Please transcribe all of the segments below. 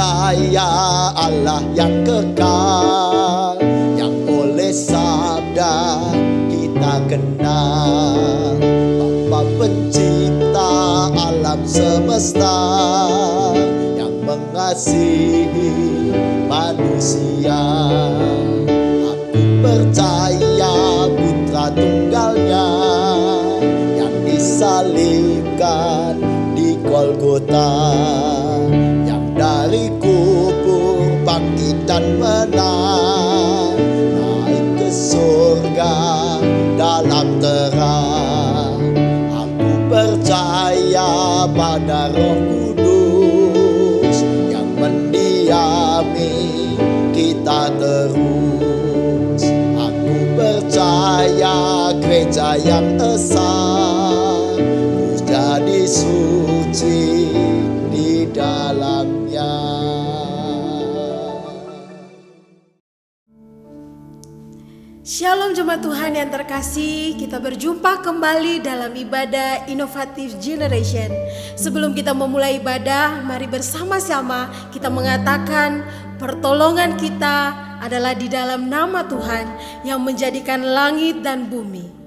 percaya Allah yang kekal, yang oleh sabda kita kenal. Bapa pencipta alam semesta, yang mengasihi manusia. Aku percaya putra tunggalnya yang disalibkan di Golgota, yang dari kubur bangkit dan menang, naik ke surga dalam terang. Aku percaya pada Roh Kudus yang mendiami kita terus. Aku percaya gereja yang esa, ku jadi suci di dalamnya. Shalom jemaat Tuhan yang terkasih, kita berjumpa kembali dalam ibadah Innovative Generation. Sebelum kita memulai ibadah, mari bersama-sama kita mengatakan pertolongan kita adalah di dalam nama Tuhan yang menjadikan langit dan bumi.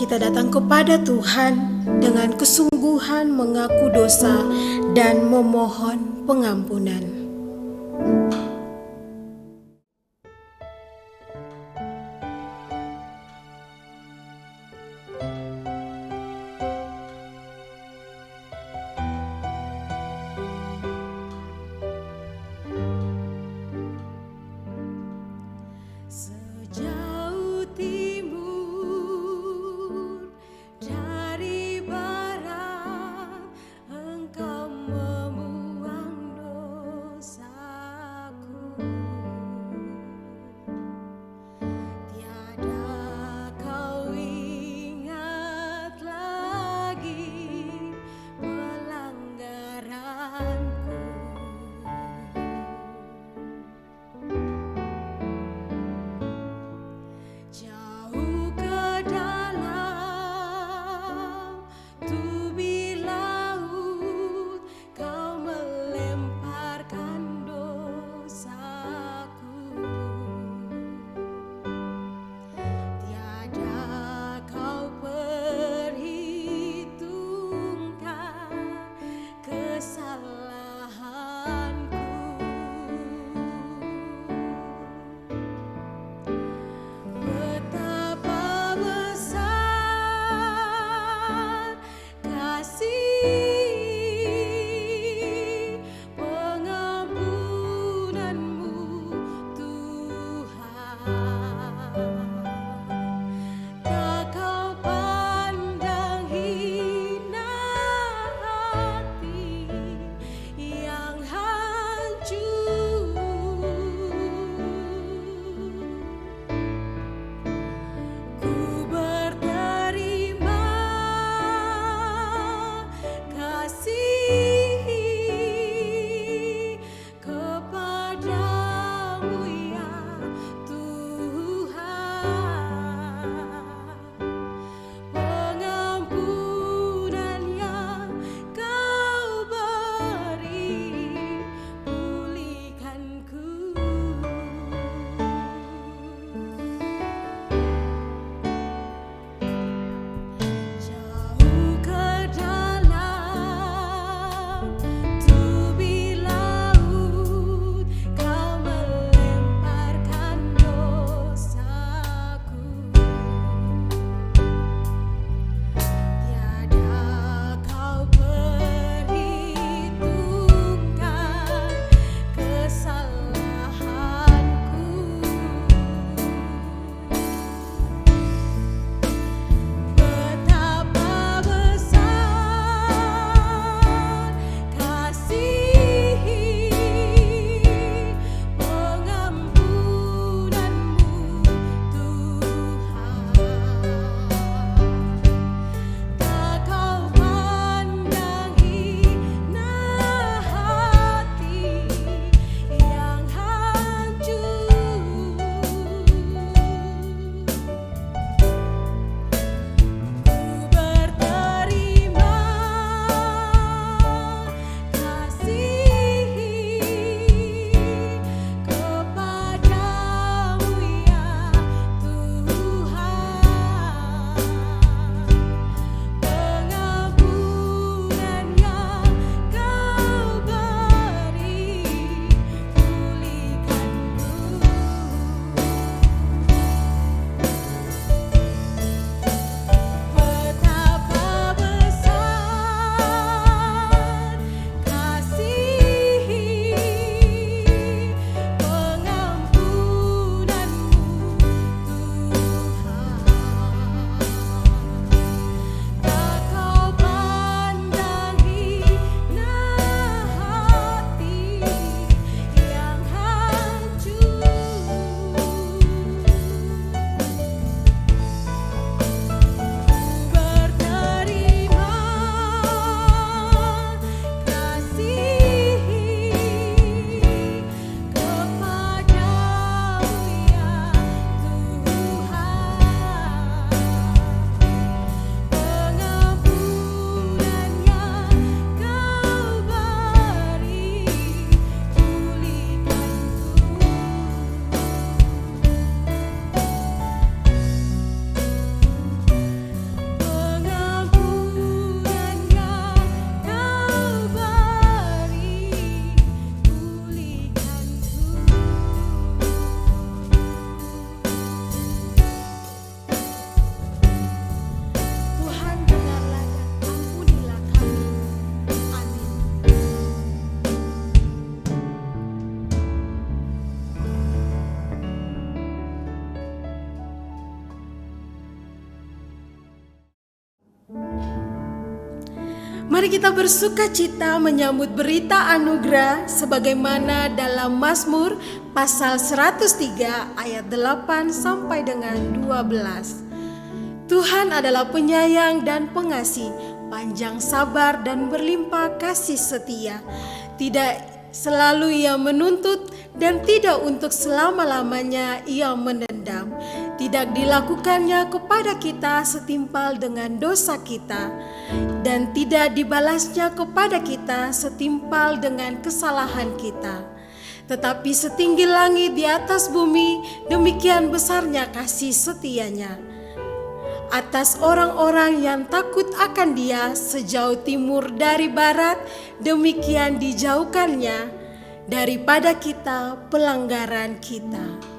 kita datang kepada Tuhan dengan kesungguhan mengaku dosa dan memohon pengampunan. Sejauh timur dari barat, Engkau membuang dosa. Mari kita bersuka cita menyambut berita anugerah sebagaimana dalam Mazmur pasal 103 ayat 8 sampai dengan 12. Tuhan adalah penyayang dan pengasih, panjang sabar dan berlimpah kasih setia. Tidak selalu Ia menuntut dan tidak untuk selama-lamanya Ia menendam. Tidak dilakukannya kepada kita setimpal dengan dosa kita, dan tidak dibalasnya kepada kita setimpal dengan kesalahan kita. Tetapi setinggi langit di atas bumi, demikian besarnya kasih setianya atas orang-orang yang takut akan Dia. Sejauh timur dari barat, demikian dijauhkannya daripada kita pelanggaran kita.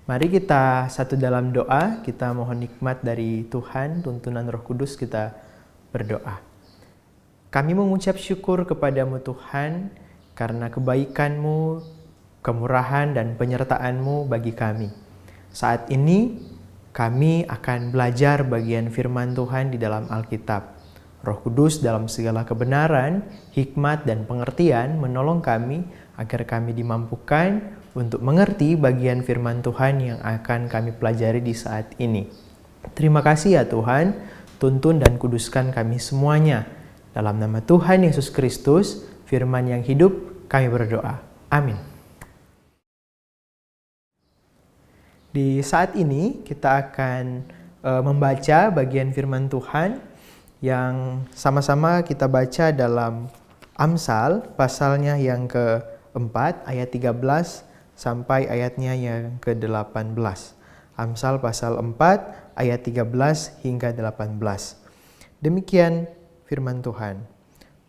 Mari kita satu dalam doa, kita mohon nikmat dari Tuhan, tuntunan Roh Kudus, kita berdoa. Kami mengucap syukur kepadamu Tuhan, karena kebaikan-Mu, kemurahan dan penyertaan-Mu bagi kami. Saat ini kami akan belajar bagian firman Tuhan di dalam Alkitab. Roh Kudus dalam segala kebenaran, hikmat dan pengertian menolong kami agar kami dimampukan untuk mengerti bagian firman Tuhan yang akan kami pelajari di saat ini. Terima kasih ya Tuhan, tuntun dan kuduskan kami semuanya. Dalam nama Tuhan Yesus Kristus, firman yang hidup, kami berdoa. Amin. Di saat ini kita akan membaca bagian firman Tuhan yang sama-sama kita baca dalam Amsal pasalnya yang ke-4 ayat 13 sampai ayatnya yang ke-18. Amsal pasal 4 ayat 13 hingga 18. Demikian firman Tuhan.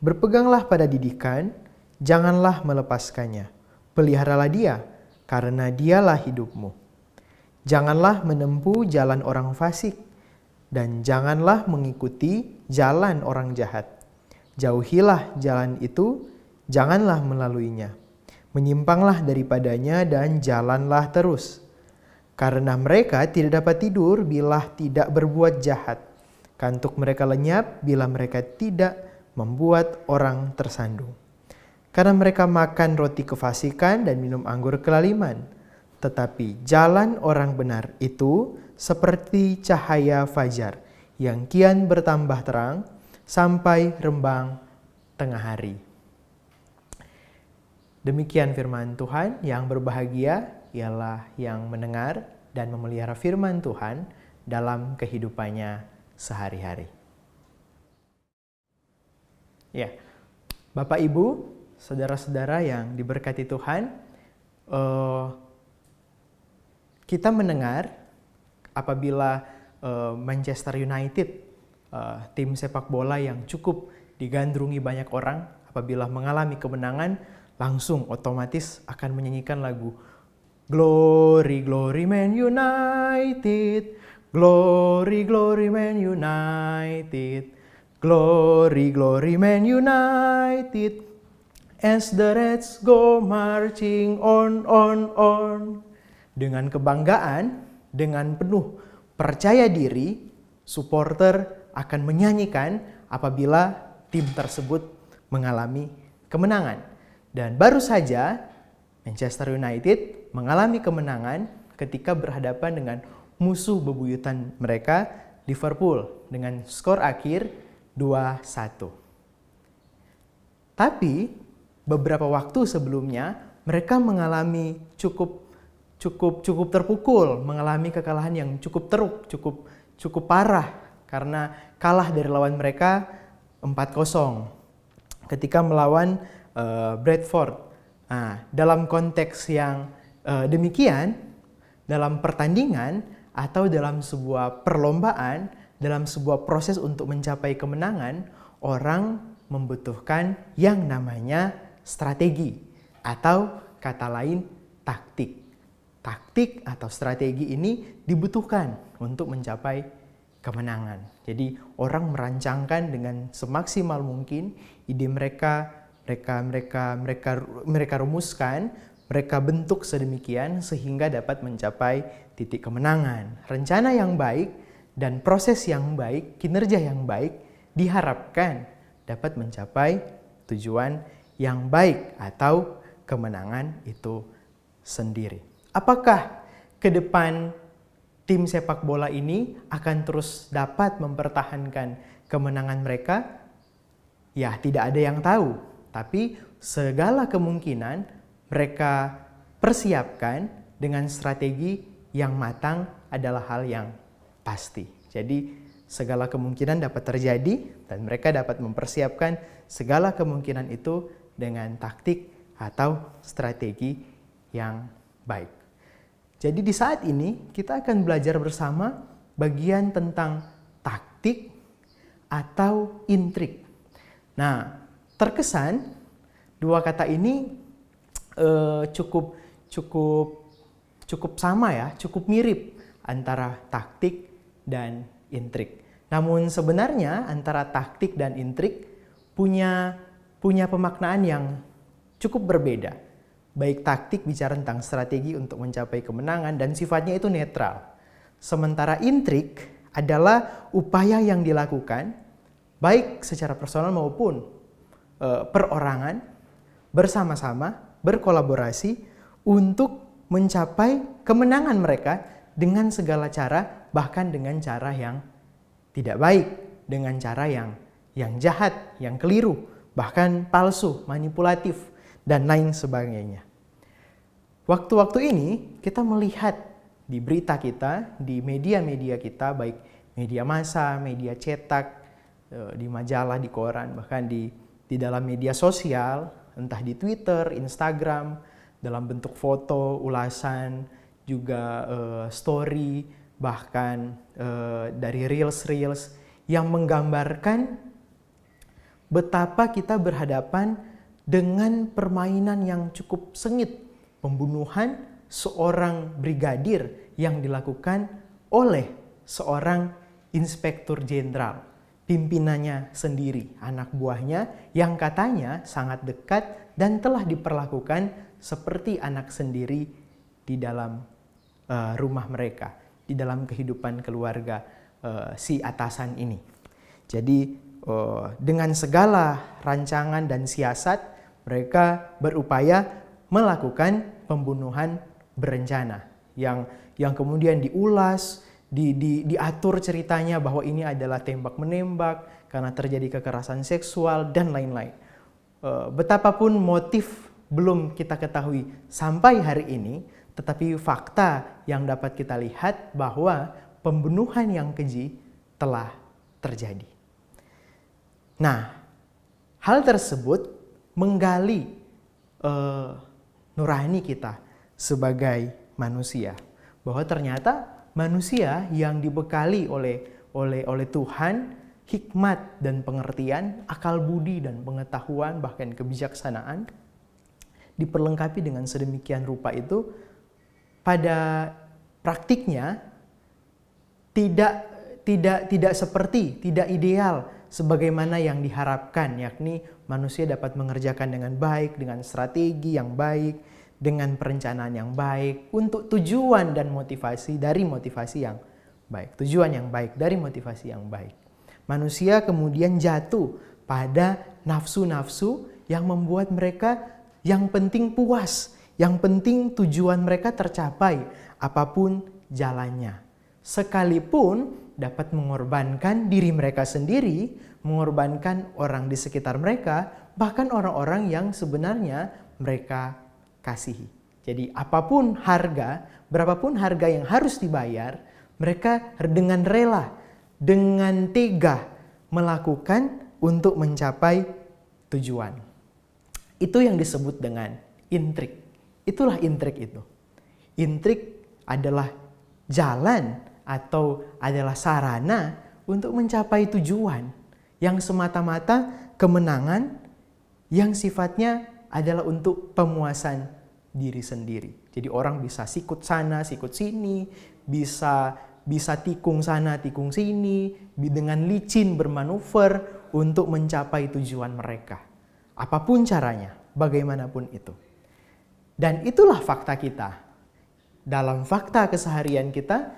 Berpeganglah pada didikan, janganlah melepaskannya. Peliharalah dia, karena dialah hidupmu. Janganlah menempuh jalan orang fasik, dan janganlah mengikuti jalan orang jahat. Jauhilah jalan itu, janganlah melaluinya. Menyimpanglah daripadanya dan jalanlah terus. Karena mereka tidak dapat tidur bila tidak berbuat jahat. Kantuk mereka lenyap bila mereka tidak membuat orang tersandung. Karena mereka makan roti kefasikan dan minum anggur kelaliman. Tetapi jalan orang benar itu seperti cahaya fajar yang kian bertambah terang sampai rembang tengah hari. Demikian firman Tuhan. Yang berbahagia ialah yang mendengar dan memelihara firman Tuhan dalam kehidupannya sehari-hari. Ya, Bapak Ibu, saudara-saudara yang diberkati Tuhan, kita mendengar apabila Manchester United, tim sepak bola yang cukup digandrungi banyak orang, apabila mengalami kemenangan, langsung otomatis akan menyanyikan lagu Glory, Glory Man United, Glory, Glory Man United, Glory, Glory Man United, as the Reds go marching on. Dengan kebanggaan, dengan penuh percaya diri, supporter akan menyanyikan apabila tim tersebut mengalami kemenangan. Dan baru saja Manchester United mengalami kemenangan ketika berhadapan dengan musuh bebuyutan mereka, Liverpool, dengan skor akhir 2-1. Tapi beberapa waktu sebelumnya mereka mengalami cukup terpukul, mengalami kekalahan yang cukup teruk, cukup parah karena kalah dari lawan mereka 4-0 ketika melawan Bradford. Nah, dalam konteks yang demikian, dalam pertandingan atau dalam sebuah perlombaan, dalam sebuah proses untuk mencapai kemenangan, orang membutuhkan yang namanya strategi atau kata lain taktik. Taktik atau strategi ini dibutuhkan untuk mencapai kemenangan. Jadi orang merancangkan dengan semaksimal mungkin ide mereka rumuskan, mereka bentuk sedemikian sehingga dapat mencapai titik kemenangan. Rencana yang baik dan proses yang baik, kinerja yang baik diharapkan dapat mencapai tujuan yang baik atau kemenangan itu sendiri. Apakah ke depan tim sepak bola ini akan terus dapat mempertahankan kemenangan mereka? Ya, tidak ada yang tahu. Tapi segala kemungkinan mereka persiapkan dengan strategi yang matang adalah hal yang pasti. Jadi segala kemungkinan dapat terjadi dan mereka dapat mempersiapkan segala kemungkinan itu dengan taktik atau strategi yang baik. Jadi di saat ini kita akan belajar bersama bagian tentang taktik atau intrik. Nah, terkesan dua kata ini cukup sama ya, cukup mirip antara taktik dan intrik. Namun sebenarnya antara taktik dan intrik punya pemaknaan yang cukup berbeda. Baik taktik bicara tentang strategi untuk mencapai kemenangan dan sifatnya itu netral. Sementara intrik adalah upaya yang dilakukan baik secara personal maupun perorangan bersama-sama berkolaborasi untuk mencapai kemenangan mereka dengan segala cara, bahkan dengan cara yang tidak baik, dengan cara yang jahat, yang keliru, bahkan palsu, manipulatif, dan lain sebagainya. Waktu-waktu ini kita melihat di berita kita, di media-media kita, baik media massa, media cetak, di majalah, di koran, bahkan di dalam media sosial, entah di Twitter, Instagram, dalam bentuk foto, ulasan, juga story, bahkan dari reels yang menggambarkan betapa kita berhadapan dengan permainan yang cukup sengit, pembunuhan seorang brigadir yang dilakukan oleh seorang inspektur jenderal, pimpinannya sendiri, anak buahnya yang katanya sangat dekat dan telah diperlakukan seperti anak sendiri di dalam rumah mereka, di dalam kehidupan keluarga si atasan ini. Jadi dengan segala rancangan dan siasat mereka berupaya melakukan pembunuhan berencana yang kemudian diulas, diatur ceritanya bahwa ini adalah tembak-menembak karena terjadi kekerasan seksual dan lain-lain. Betapapun motif belum kita ketahui sampai hari ini, tetapi fakta yang dapat kita lihat bahwa pembunuhan yang keji telah terjadi. Nah, hal tersebut menggali nurani kita sebagai manusia, bahwa ternyata manusia yang dibekali oleh Tuhan hikmat dan pengertian, akal budi dan pengetahuan, bahkan kebijaksanaan, diperlengkapi dengan sedemikian rupa itu pada praktiknya tidak seperti, tidak ideal sebagaimana yang diharapkan, yakni manusia dapat mengerjakan dengan baik, dengan strategi yang baik, dengan perencanaan yang baik, untuk tujuan dan motivasi dari motivasi yang baik. Tujuan yang baik dari motivasi yang baik. Manusia kemudian jatuh pada nafsu-nafsu yang membuat mereka yang penting puas, yang penting tujuan mereka tercapai, apapun jalannya. Sekalipun dapat mengorbankan diri mereka sendiri, mengorbankan orang di sekitar mereka, bahkan orang-orang yang sebenarnya mereka kasihi. Jadi apapun harga, berapapun harga yang harus dibayar, mereka dengan rela, dengan tega melakukan untuk mencapai tujuan. Itu yang disebut dengan intrik. Itulah intrik itu. Intrik adalah jalan atau adalah sarana untuk mencapai tujuan yang semata-mata kemenangan yang sifatnya adalah untuk pemuasan diri sendiri. Jadi orang bisa sikut sana, sikut sini, bisa tikung sana, tikung sini, dengan licin bermanuver untuk mencapai tujuan mereka. Apapun caranya, bagaimanapun itu. Dan itulah fakta kita. Dalam fakta keseharian kita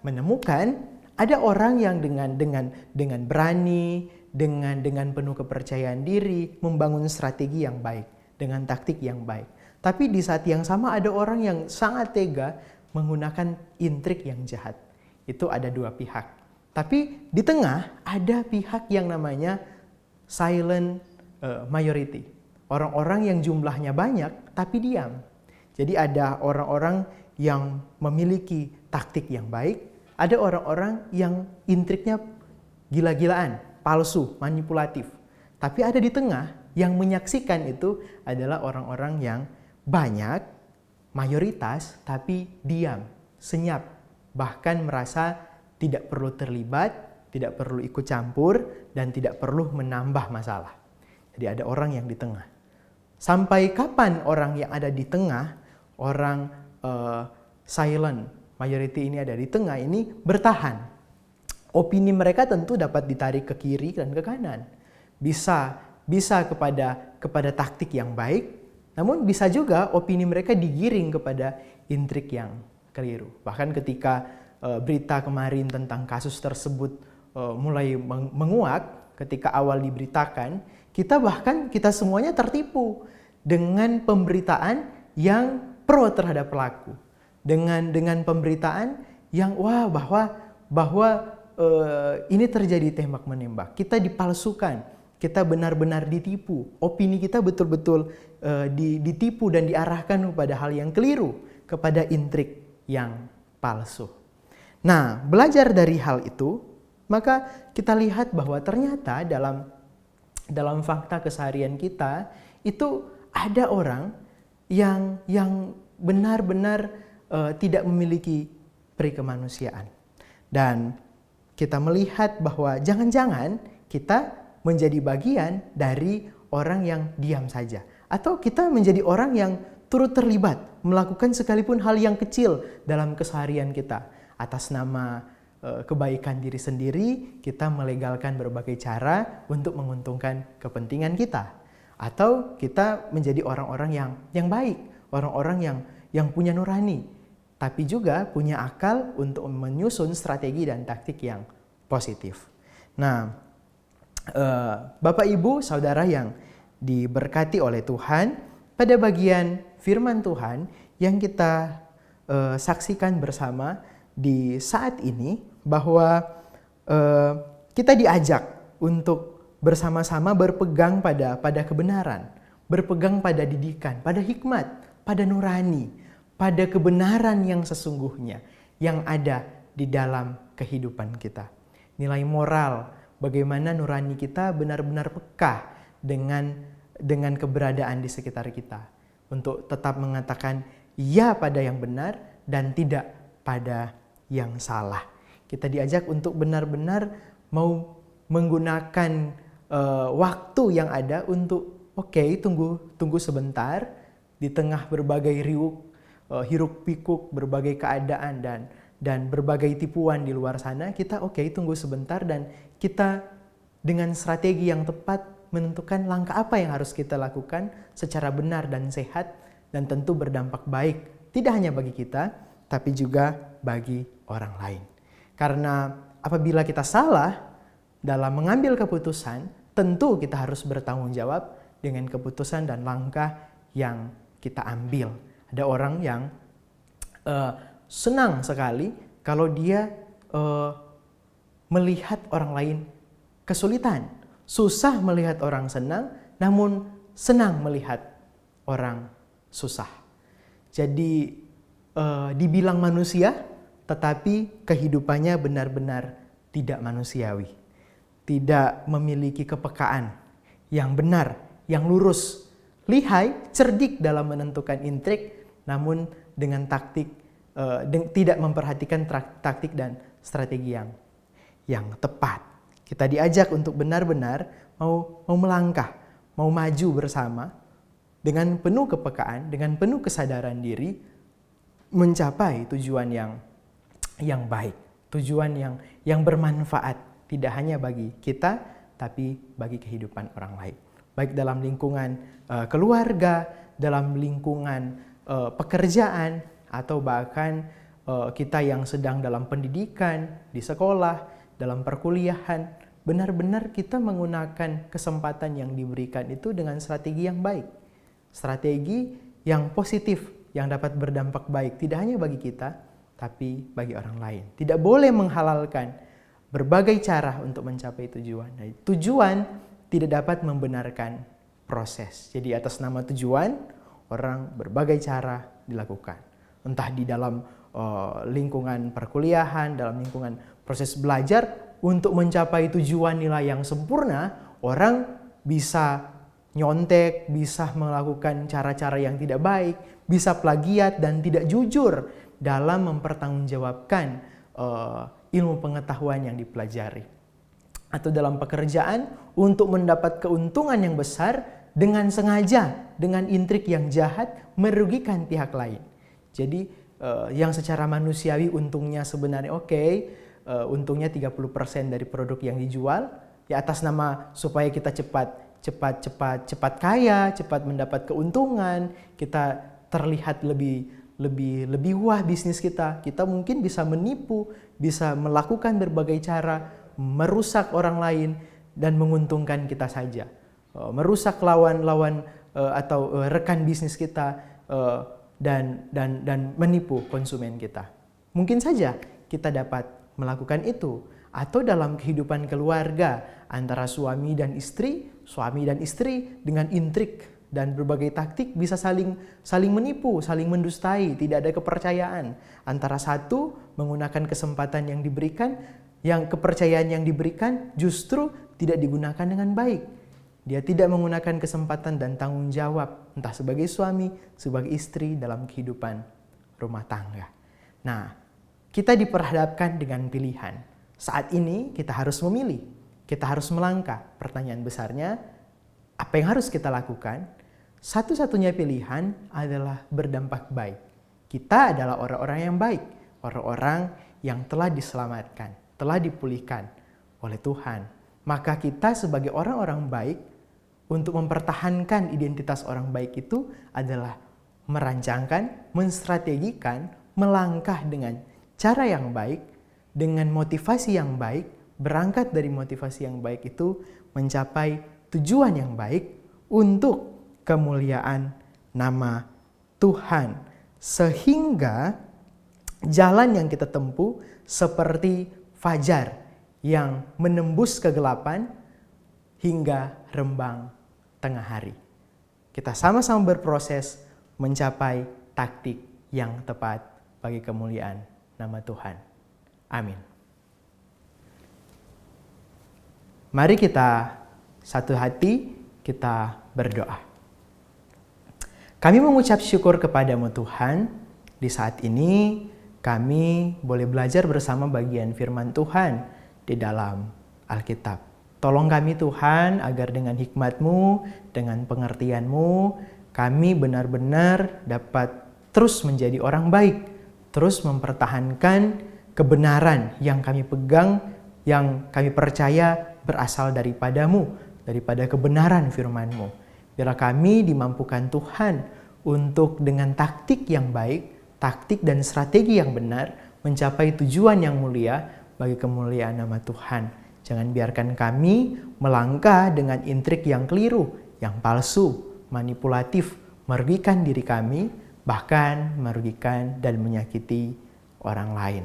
menemukan ada orang yang dengan berani, dengan penuh kepercayaan diri, membangun strategi yang baik, dengan taktik yang baik. Tapi di saat yang sama ada orang yang sangat tega menggunakan intrik yang jahat. Itu ada dua pihak. Tapi di tengah ada pihak yang namanya silent majority. Orang-orang yang jumlahnya banyak tapi diam. Jadi ada orang-orang yang memiliki taktik yang baik, ada orang-orang yang intriknya gila-gilaan, palsu, manipulatif. Tapi ada di tengah yang menyaksikan itu adalah orang-orang yang banyak, mayoritas, tapi diam, senyap, bahkan merasa tidak perlu terlibat, tidak perlu ikut campur, dan tidak perlu menambah masalah. Jadi ada orang yang di tengah. Sampai kapan orang yang ada di tengah, orang silent majority ini ada di tengah ini bertahan? Opini mereka tentu dapat ditarik ke kiri dan ke kanan. Bisa kepada taktik yang baik, namun bisa juga opini mereka digiring kepada intrik yang keliru. Bahkan ketika berita kemarin tentang kasus tersebut mulai menguak, ketika awal diberitakan, kita semuanya tertipu dengan pemberitaan yang pro terhadap pelaku. Dengan pemberitaan yang bahwa ini terjadi tembak menembak, kita dipalsukan, kita benar-benar ditipu, opini kita betul-betul ditipu dan diarahkan kepada hal yang keliru, kepada intrik yang palsu. Nah, belajar dari hal itu, maka kita lihat bahwa ternyata dalam fakta keseharian kita itu ada orang yang benar-benar tidak memiliki perikemanusiaan. Dan kita melihat bahwa jangan-jangan kita menjadi bagian dari orang yang diam saja. Atau kita menjadi orang yang turut terlibat melakukan sekalipun hal yang kecil dalam keseharian kita. Atas nama kebaikan diri sendiri, kita melegalkan berbagai cara untuk menguntungkan kepentingan kita. Atau kita menjadi orang-orang yang baik, orang-orang yang punya nurani, tapi juga punya akal untuk menyusun strategi dan taktik yang positif. Nah, Bapak Ibu, Saudara yang diberkati oleh Tuhan, pada bagian firman Tuhan yang kita saksikan bersama di saat ini, bahwa kita diajak untuk bersama-sama berpegang pada kebenaran, berpegang pada didikan, pada hikmat, pada nurani, pada kebenaran yang sesungguhnya yang ada di dalam kehidupan kita. Nilai moral, bagaimana nurani kita benar-benar peka dengan keberadaan di sekitar kita, untuk tetap mengatakan ya pada yang benar dan tidak pada yang salah. Kita diajak untuk benar-benar mau menggunakan waktu yang ada untuk tunggu sebentar di tengah berbagai hiruk pikuk, berbagai keadaan dan berbagai tipuan di luar sana. Kita tunggu sebentar dan kita dengan strategi yang tepat menentukan langkah apa yang harus kita lakukan secara benar dan sehat, dan tentu berdampak baik tidak hanya bagi kita tapi juga bagi orang lain. Karena apabila kita salah dalam mengambil keputusan, tentu kita harus bertanggung jawab dengan keputusan dan langkah yang kita ambil. Ada orang yang senang sekali kalau dia melihat orang lain kesulitan. Susah melihat orang senang, namun senang melihat orang susah. Jadi dibilang manusia, tetapi kehidupannya benar-benar tidak manusiawi. Tidak memiliki kepekaan yang benar, yang lurus, lihai, cerdik dalam menentukan intrik, namun dengan taktik, tidak memperhatikan taktik dan strategi yang tepat. Kita diajak untuk benar-benar mau melangkah, mau maju bersama dengan penuh kepekaan, dengan penuh kesadaran diri, mencapai tujuan yang baik, tujuan yang bermanfaat, tidak hanya bagi kita, tapi bagi kehidupan orang lain. Baik dalam lingkungan keluarga, dalam lingkungan pekerjaan, atau bahkan kita yang sedang dalam pendidikan, di sekolah, dalam perkuliahan, benar-benar kita menggunakan kesempatan yang diberikan itu dengan strategi yang baik. Strategi yang positif, yang dapat berdampak baik, tidak hanya bagi kita, tapi bagi orang lain. Tidak boleh menghalalkan berbagai cara untuk mencapai tujuan. Nah, tujuan tidak dapat membenarkan proses. Jadi atas nama tujuan, orang berbagai cara dilakukan. Entah di dalam lingkungan perkuliahan, dalam lingkungan proses belajar, untuk mencapai tujuan nilai yang sempurna, orang bisa nyontek, bisa melakukan cara-cara yang tidak baik, bisa plagiat dan tidak jujur dalam mempertanggungjawabkan ilmu pengetahuan yang dipelajari. Atau dalam pekerjaan untuk mendapat keuntungan yang besar dengan sengaja, dengan intrik yang jahat merugikan pihak lain. Jadi yang secara manusiawi untungnya sebenarnya untungnya 30% dari produk yang dijual, ya atas nama supaya kita cepat kaya, cepat mendapat keuntungan, kita terlihat lebih wah bisnis kita mungkin bisa menipu, bisa melakukan berbagai cara, merusak orang lain dan menguntungkan kita saja. Merusak lawan atau rekan bisnis kita dan menipu konsumen kita. Mungkin saja kita dapat melakukan itu, atau dalam kehidupan keluarga antara suami dan istri dengan intrik dan berbagai taktik bisa saling menipu, saling mendustai, tidak ada kepercayaan. Antara satu menggunakan kesempatan yang diberikan, yang kepercayaan yang diberikan justru tidak digunakan dengan baik. Dia tidak menggunakan kesempatan dan tanggung jawab, entah sebagai suami, sebagai istri dalam kehidupan rumah tangga. Nah, kita diperhadapkan dengan pilihan. Saat ini kita harus memilih, kita harus melangkah. Pertanyaan besarnya, apa yang harus kita lakukan? Satu-satunya pilihan adalah berdampak baik. Kita adalah orang-orang yang baik, orang-orang yang telah diselamatkan, telah dipulihkan oleh Tuhan. Maka kita sebagai orang-orang baik, untuk mempertahankan identitas orang baik itu adalah merancangkan, menstrategikan, melangkah dengan cara yang baik, dengan motivasi yang baik, berangkat dari motivasi yang baik itu mencapai tujuan yang baik untuk kemuliaan nama Tuhan. Sehingga jalan yang kita tempuh seperti fajar yang menembus kegelapan hingga rembang tengah hari. Kita sama-sama berproses mencapai taktik yang tepat bagi kemuliaan nama Tuhan. Amin. Mari kita satu hati, kita berdoa. Kami mengucap syukur kepadamu Tuhan, di saat ini kami boleh belajar bersama bagian firman Tuhan di dalam Alkitab. Tolong kami Tuhan agar dengan hikmat-Mu, dengan pengertian-Mu, kami benar-benar dapat terus menjadi orang baik, terus mempertahankan kebenaran yang kami pegang, yang kami percaya berasal daripada-Mu, daripada kebenaran firman-Mu. Biarlah kami dimampukan Tuhan untuk dengan taktik yang baik, taktik dan strategi yang benar, mencapai tujuan yang mulia bagi kemuliaan nama Tuhan. Jangan biarkan kami melangkah dengan intrik yang keliru, yang palsu, manipulatif, merugikan diri kami, bahkan merugikan dan menyakiti orang lain.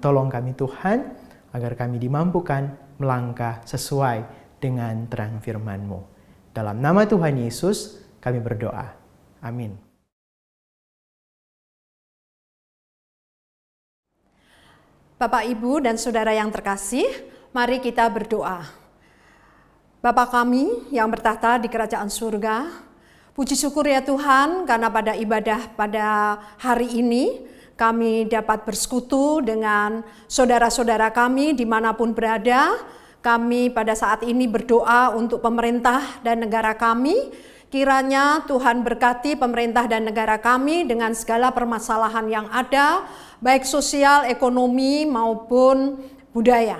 Tolong kami Tuhan, agar kami dimampukan melangkah sesuai dengan terang firman-Mu. Dalam nama Tuhan Yesus kami berdoa. Amin. Bapak, Ibu, dan Saudara yang terkasih, mari kita berdoa. Bapa kami yang bertahta di kerajaan surga, puji syukur ya Tuhan karena pada ibadah pada hari ini kami dapat bersekutu dengan saudara-saudara kami dimanapun berada. Kami pada saat ini berdoa untuk pemerintah dan negara kami. Kiranya Tuhan berkati pemerintah dan negara kami dengan segala permasalahan yang ada, baik sosial, ekonomi maupun budaya.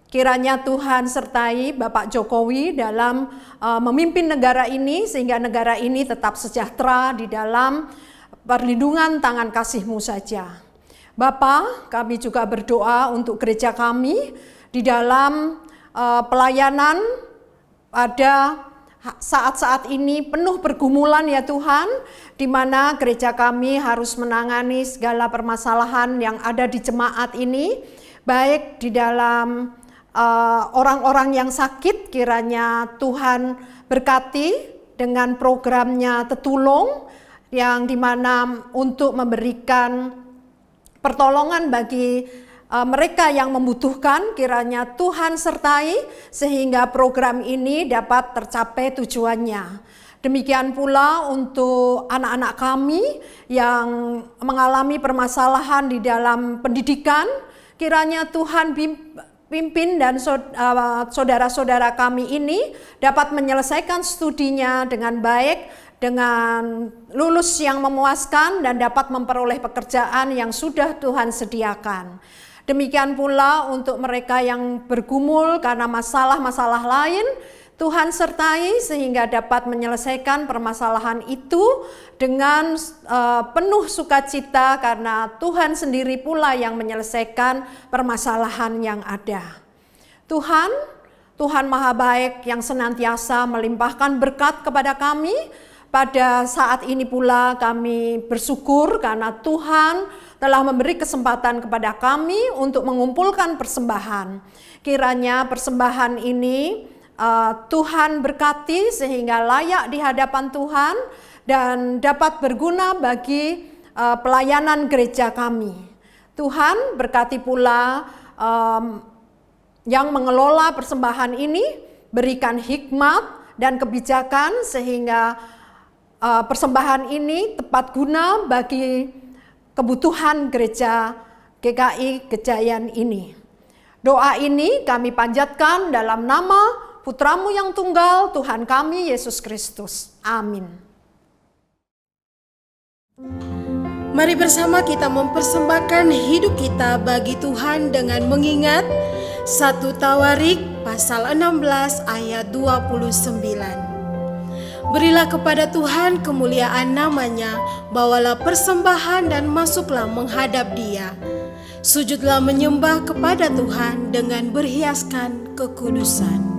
Kiranya Tuhan sertai Bapak Jokowi dalam memimpin negara ini, sehingga negara ini tetap sejahtera di dalam perlindungan tangan kasih-Mu saja. Bapa, kami juga berdoa untuk gereja kami di dalam pelayanan pada saat-saat ini penuh pergumulan ya Tuhan, di mana gereja kami harus menangani segala permasalahan yang ada di jemaat ini, baik di dalam orang-orang yang sakit. Kiranya Tuhan berkati dengan programnya Tetulung, yang dimana untuk memberikan pertolongan bagi mereka yang membutuhkan. Kiranya Tuhan sertai sehingga program ini dapat tercapai tujuannya. Demikian pula untuk anak-anak kami yang mengalami permasalahan di dalam pendidikan. Kiranya Tuhan pimpin dan saudara-saudara kami ini dapat menyelesaikan studinya dengan baik, dengan lulus yang memuaskan dan dapat memperoleh pekerjaan yang sudah Tuhan sediakan. Demikian pula untuk mereka yang bergumul karena masalah-masalah lain, Tuhan sertai sehingga dapat menyelesaikan permasalahan itu dengan penuh sukacita, karena Tuhan sendiri pula yang menyelesaikan permasalahan yang ada. Tuhan Maha Baik yang senantiasa melimpahkan berkat kepada kami, Pada saat ini pula kami bersyukur karena Tuhan telah memberi kesempatan kepada kami untuk mengumpulkan persembahan. Kiranya persembahan ini Tuhan berkati sehingga layak di hadapan Tuhan dan dapat berguna bagi pelayanan gereja kami. Tuhan berkati pula yang mengelola persembahan ini, berikan hikmat dan kebijakan sehingga persembahan ini tepat guna bagi kebutuhan gereja GKI Gejayan ini. Doa ini kami panjatkan dalam nama Putramu yang tunggal, Tuhan kami Yesus Kristus. Amin. Mari bersama kita mempersembahkan hidup kita bagi Tuhan dengan mengingat 1 Tawarik pasal 16 ayat 29. Berilah kepada Tuhan kemuliaan namanya, bawalah persembahan dan masuklah menghadap Dia. Sujudlah menyembah kepada Tuhan dengan berhiaskan kekudusan.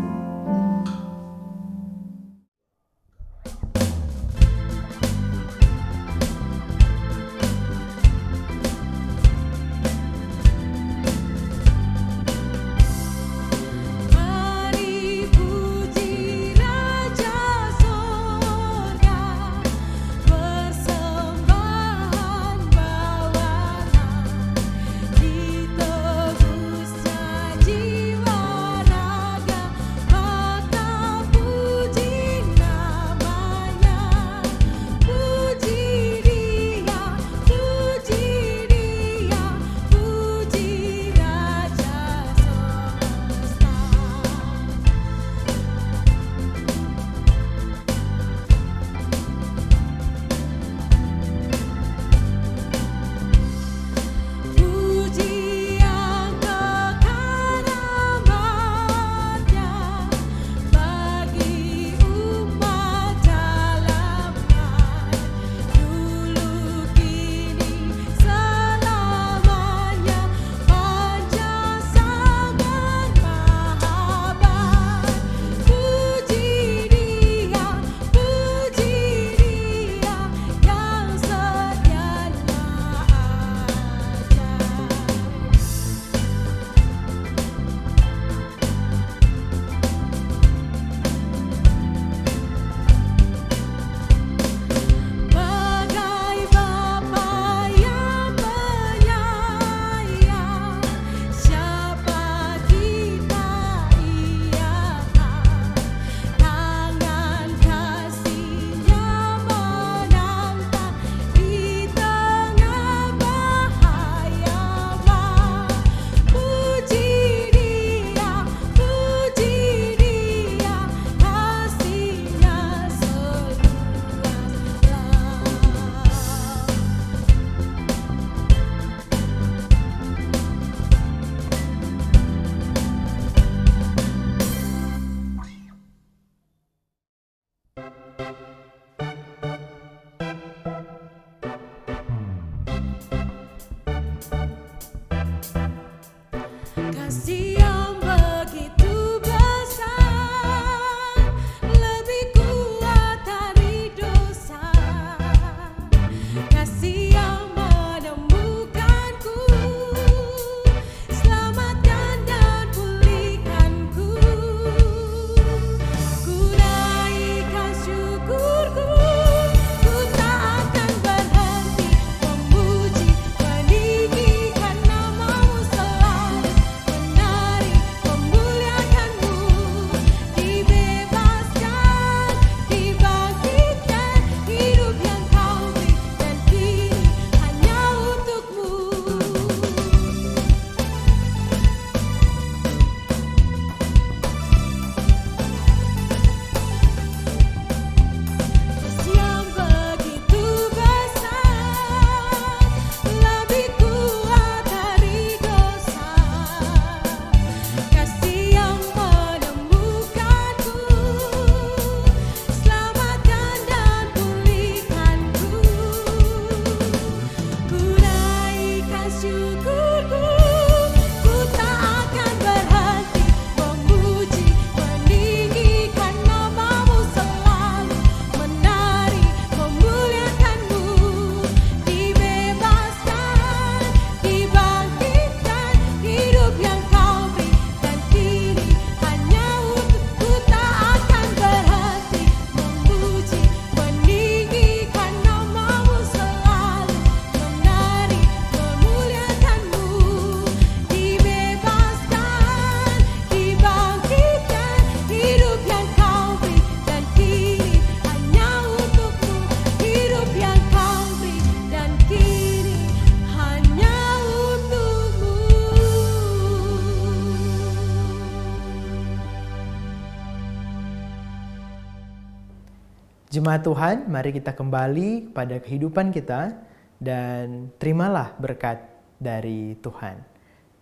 Jemaat Tuhan, mari kita kembali pada kehidupan kita dan terimalah berkat dari Tuhan.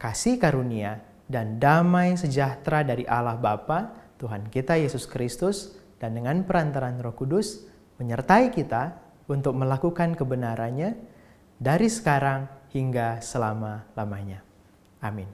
Kasih karunia dan damai sejahtera dari Allah Bapa, Tuhan kita Yesus Kristus, dan dengan perantaraan Roh Kudus menyertai kita untuk melakukan kebenarannya dari sekarang hingga selama-lamanya. Amin.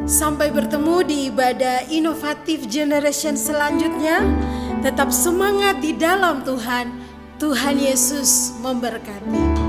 Sampai bertemu di ibadah Inovatif Generation selanjutnya. Tetap semangat di dalam Tuhan. Tuhan Yesus memberkati.